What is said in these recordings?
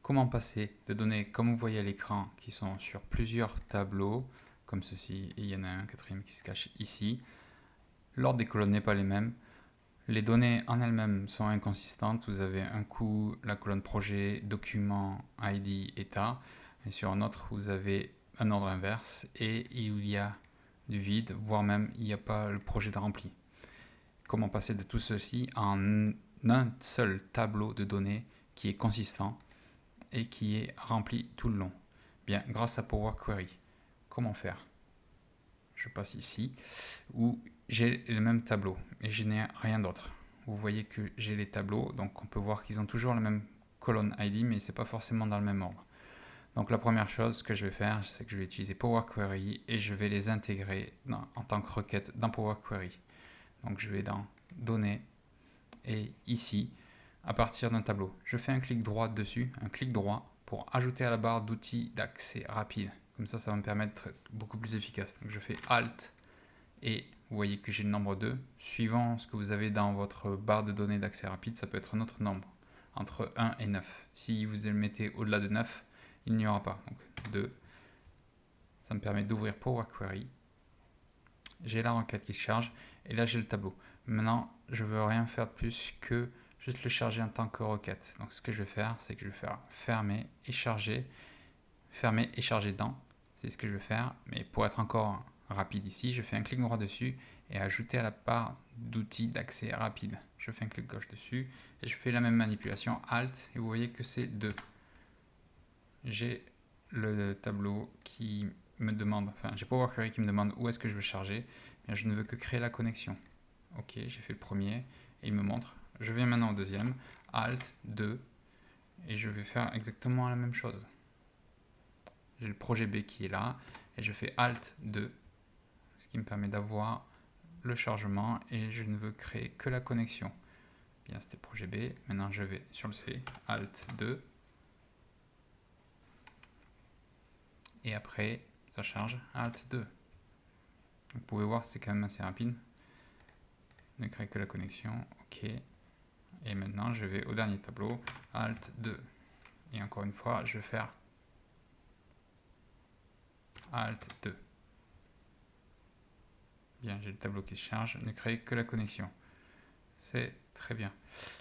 comment passer de données, comme vous voyez à l'écran, qui sont sur plusieurs tableaux, comme ceci, et il y en a un quatrième qui se cache ici. L'ordre des colonnes n'est pas les mêmes. Les données en elles-mêmes sont inconsistantes. Vous avez un coup la colonne projet, document, ID, état. Et sur un autre, vous avez un ordre inverse. Et il y a du vide, voire même il n'y a pas le projet de rempli. Comment passer de tout ceci en un seul tableau de données qui est consistant et qui est rempli tout le long? Bien, grâce à Power Query. Comment faire? Je passe ici, où j'ai le même tableau et je n'ai rien d'autre. Vous voyez que j'ai les tableaux, donc on peut voir qu'ils ont toujours la même colonne ID, mais ce n'est pas forcément dans le même ordre. Donc la première chose que je vais faire, c'est que je vais utiliser Power Query et je vais les intégrer en tant que requête dans Power Query. Donc je vais dans Données et ici, à partir d'un tableau, je fais un clic droit dessus, un clic droit pour ajouter à la barre d'outils d'accès rapide. Comme ça va me permettre d'être beaucoup plus efficace. Donc je fais Alt et vous voyez que j'ai le nombre 2. Suivant ce que vous avez dans votre barre de données d'accès rapide, ça peut être un autre nombre, entre 1 et 9. Si vous le mettez au-delà de 9, il n'y aura pas. Donc 2. Ça me permet d'ouvrir Power Query. J'ai la requête qui se charge et là j'ai le tableau. Maintenant, je ne veux rien faire de plus que juste le charger en tant que requête. Donc ce que je vais faire, c'est que je vais faire fermer et charger dans. C'est ce que je vais faire, mais pour être encore rapide ici, je fais un clic droit dessus et ajouter à la barre d'outils d'accès rapide. Je fais un clic gauche dessus et je fais la même manipulation, Alt, et vous voyez que c'est 2. J'ai le tableau qui me demande, enfin j'ai Power Query qui me demande où est-ce que je veux charger. Bien, je ne veux que créer la connexion. Ok, j'ai fait le premier et il me montre. Je viens maintenant au deuxième, Alt 2, et je vais faire exactement la même chose. J'ai le projet B qui est là et je fais Alt 2, ce qui me permet d'avoir le chargement et je ne veux créer que la connexion. Bien, c'était projet B. Maintenant, je vais sur le C, Alt 2. Et après, ça charge, Alt 2. Vous pouvez voir, c'est quand même assez rapide. Ne créer que la connexion, OK. Et maintenant, je vais au dernier tableau, Alt 2. Et encore une fois, je vais faire Alt 2. Bien, j'ai le tableau qui se charge, ne créer que la connexion. C'est très bien.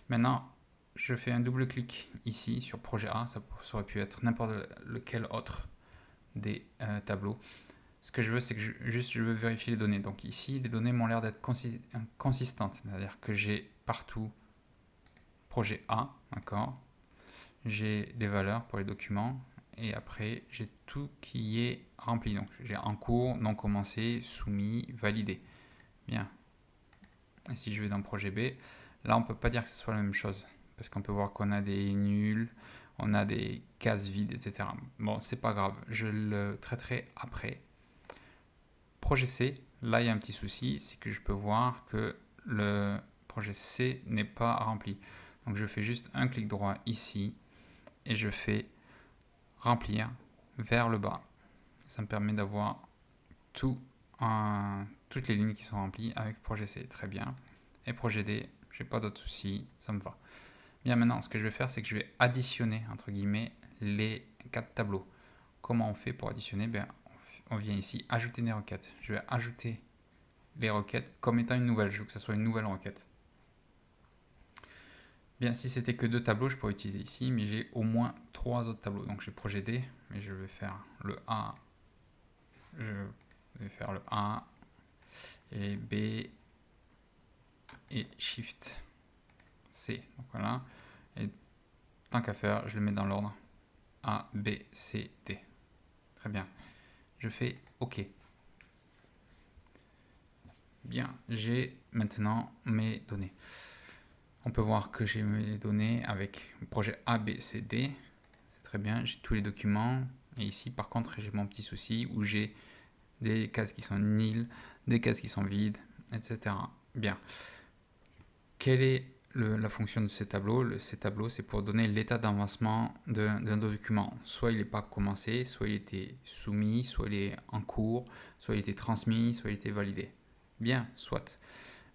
Maintenant, je fais un double clic ici sur projet A, ça aurait pu être n'importe lequel autre des tableaux. Ce que je veux, c'est que je veux vérifier les données. Donc ici, les données m'ont l'air d'être consistantes, c'est-à-dire que j'ai partout projet A, d'accord. J'ai des valeurs pour les documents et après j'ai tout qui est rempli. Donc j'ai en cours, non commencé, soumis, validé. Bien. Et si je vais dans projet B, là on peut pas dire que ce soit la même chose parce qu'on peut voir qu'on a des nuls, on a des cases vides, etc. Bon, c'est pas grave, je le traiterai après. Projet C, là il y a un petit souci, c'est que je peux voir que le projet C n'est pas rempli. Donc je fais juste un clic droit ici et je fais remplir vers le bas. Ça me permet d'avoir toutes les lignes qui sont remplies avec projet C. Très bien. Et projet D, j'ai pas d'autres soucis, ça me va. Bien, maintenant, ce que je vais faire, c'est que je vais additionner, entre guillemets, les 4 tableaux. Comment on fait pour additionner? Bien, on vient ici, ajouter des requêtes. Je vais ajouter les requêtes comme étant une nouvelle. Je veux que ce soit une nouvelle requête. Bien, si c'était que 2 tableaux, je pourrais utiliser ici, mais j'ai au moins 3 autres tableaux. Donc j'ai projet D, mais je vais faire le A. Je vais faire le A et B et Shift C. Donc voilà. Et tant qu'à faire, je le mets dans l'ordre A, B, C, D. Très bien. Je fais OK. Bien, j'ai maintenant mes données. On peut voir que j'ai mes données avec le projet A, B, C, D. C'est très bien, j'ai tous les documents. Et ici, par contre, j'ai mon petit souci où j'ai des cases qui sont nil, des cases qui sont vides, etc. Bien. Quelle est la fonction de ces tableaux? Ces tableaux, c'est pour donner l'état d'avancement d'un document. Soit il n'est pas commencé, soit il était soumis, soit il est en cours, soit il était transmis, soit il était validé. Bien, soit.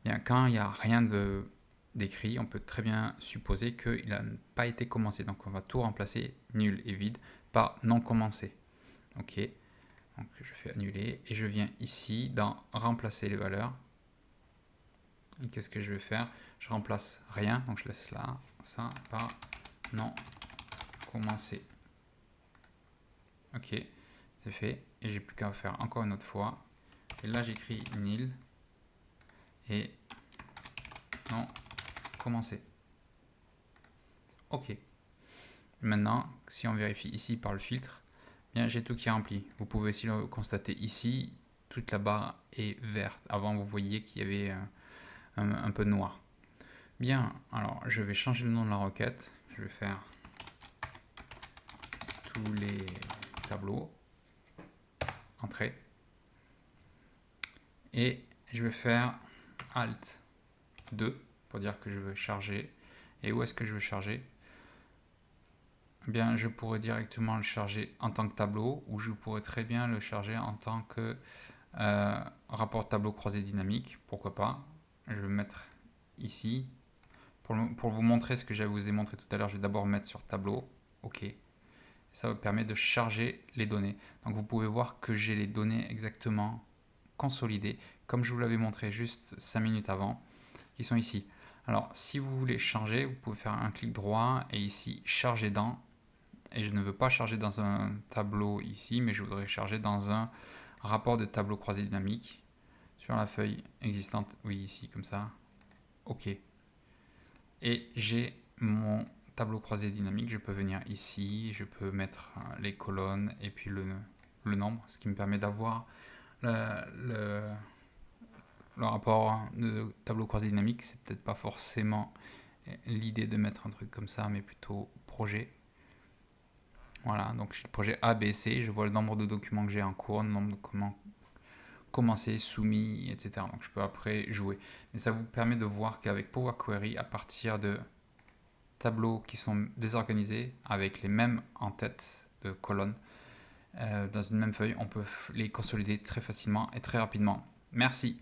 Bien, quand il n'y a rien de décrit, on peut très bien supposer qu'il n'a pas été commencé. Donc on va tout remplacer nul et vide par non commencé. Ok, donc je fais annuler et je viens ici dans remplacer les valeurs. Et qu'est-ce que je vais faire? Je remplace rien, donc je laisse là ça par non commencé. Ok, c'est fait. Et j'ai plus qu'à faire encore une autre fois. Et là j'écris nil et non commencé. Ok. Maintenant, si on vérifie ici par le filtre, bien j'ai tout qui est rempli. Vous pouvez aussi le constater ici, toute la barre est verte. Avant, vous voyez qu'il y avait un peu de noir. Bien, alors je vais changer le nom de la requête. Je vais faire tous les tableaux, entrée. Et je vais faire Alt 2 pour dire que je veux charger. Et où est-ce que je veux charger? Bien, je pourrais directement le charger en tant que tableau ou je pourrais très bien le charger en tant que rapport tableau croisé dynamique. Pourquoi pas? Je vais mettre ici. Pour vous montrer ce que je vous ai montré tout à l'heure, je vais d'abord mettre sur tableau. OK. Ça me permet de charger les données. Donc vous pouvez voir que j'ai les données exactement consolidées, comme je vous l'avais montré juste 5 minutes avant, qui sont ici. Alors, si vous voulez changer, vous pouvez faire un clic droit et ici, charger dans. Et je ne veux pas charger dans un tableau ici, mais je voudrais charger dans un rapport de tableau croisé dynamique sur la feuille existante. Oui, ici, comme ça. OK. Et j'ai mon tableau croisé dynamique. Je peux venir ici, je peux mettre les colonnes et puis le nombre, ce qui me permet d'avoir le rapport de tableau croisé dynamique. C'est peut-être pas forcément l'idée de mettre un truc comme ça, mais plutôt projet. Voilà, donc j'ai le projet A, B, C, je vois le nombre de documents que j'ai en cours, le nombre de comment commencer, soumis, etc. Donc je peux après jouer. Mais ça vous permet de voir qu'avec Power Query, à partir de tableaux qui sont désorganisés, avec les mêmes en tête de colonnes, dans une même feuille, on peut les consolider très facilement et très rapidement. Merci.